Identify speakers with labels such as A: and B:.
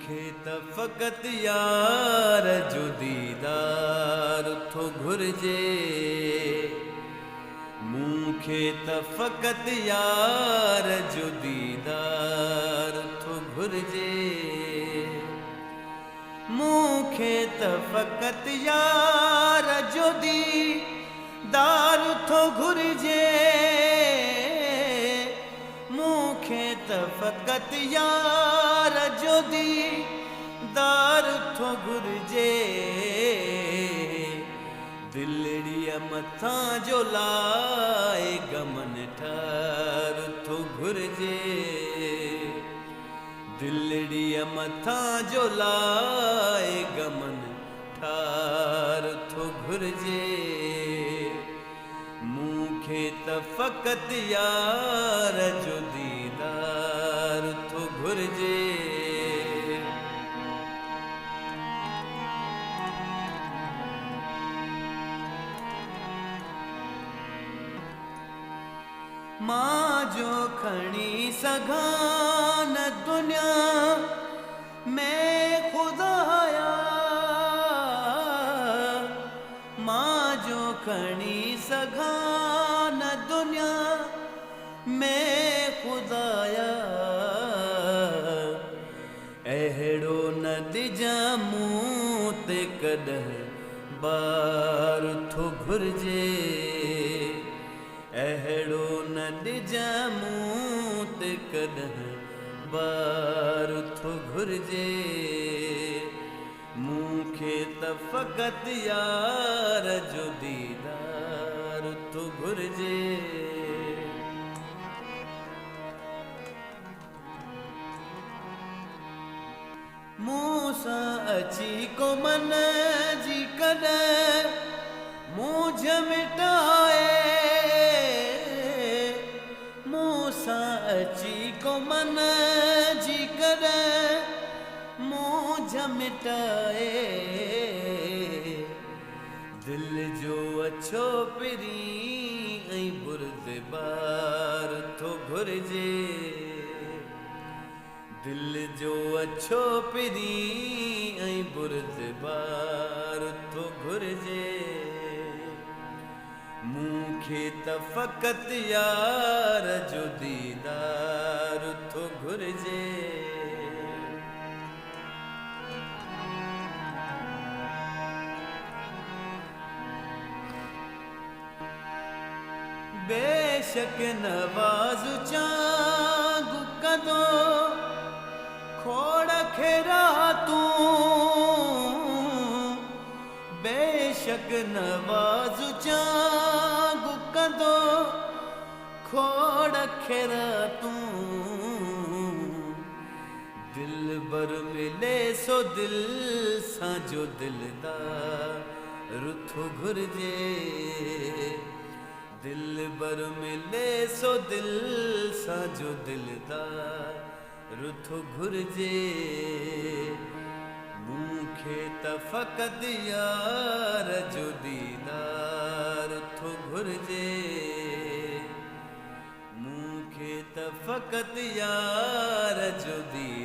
A: मूंखे त फ़क़त यार जो दीदार थो घुर्जे। मूंखे त फ़क़त यार जो दीदार थो घुर्जे। मूंखे त फ़क़त यार जो दीदार थो घुर्जे। मूंखे त फ़क़त यार जो दीदार थो घुर्जे। दिलड़ीअ मथां जो लाए गमन ठार थो घुर्जे। दिलड़ीअ मथां जो लाए गमन ठार थो घुर्जे। मूंखे त फ़क़त यार जो दीदार थो घुर्जे। मां जो खणी सघां न दुनिया में खुदाया। मां जो खणी सघां न दुनिया में खुदाया। अहिड़ो न ॾिजां मूं ते कॾहिं बार थो घुर्जे। अहिड़ो न ॾिजां मूं ते कॾहिं बार थो घुर्जे। मूंखे त फ़क़त यार जो दीदार थो घुर्जे। मूं सां अची को मन जी कॾहिं मुंझ मिटाए। मूं सां अची को मन जी कॾहिं मुंझ मिटाए। दिल जो अछो पिरी ऐं बुरदबार थो घुर्जे। दिल जो अछो पिरी ऐं बुरदबार थो घुर्जे। मूंखे त फ़क़त यार जो दीदार थो घुर्जे। बेशक नवाज़ चांगु कदो खोड़ खेरा तूं। बेशक नवाज़ चांगु कदो खोड़ खेरा तूं। दिल बर मिले सो दिल सां जो दिलदार थो घुर्जे। दिल बर मिले सो दिल सां जो दिलदार थो घुर्जे। मूंखे त फ़क़त यार जो दीदार थो घुर्जे। मूंखे त फ़क़त यार जो दीदार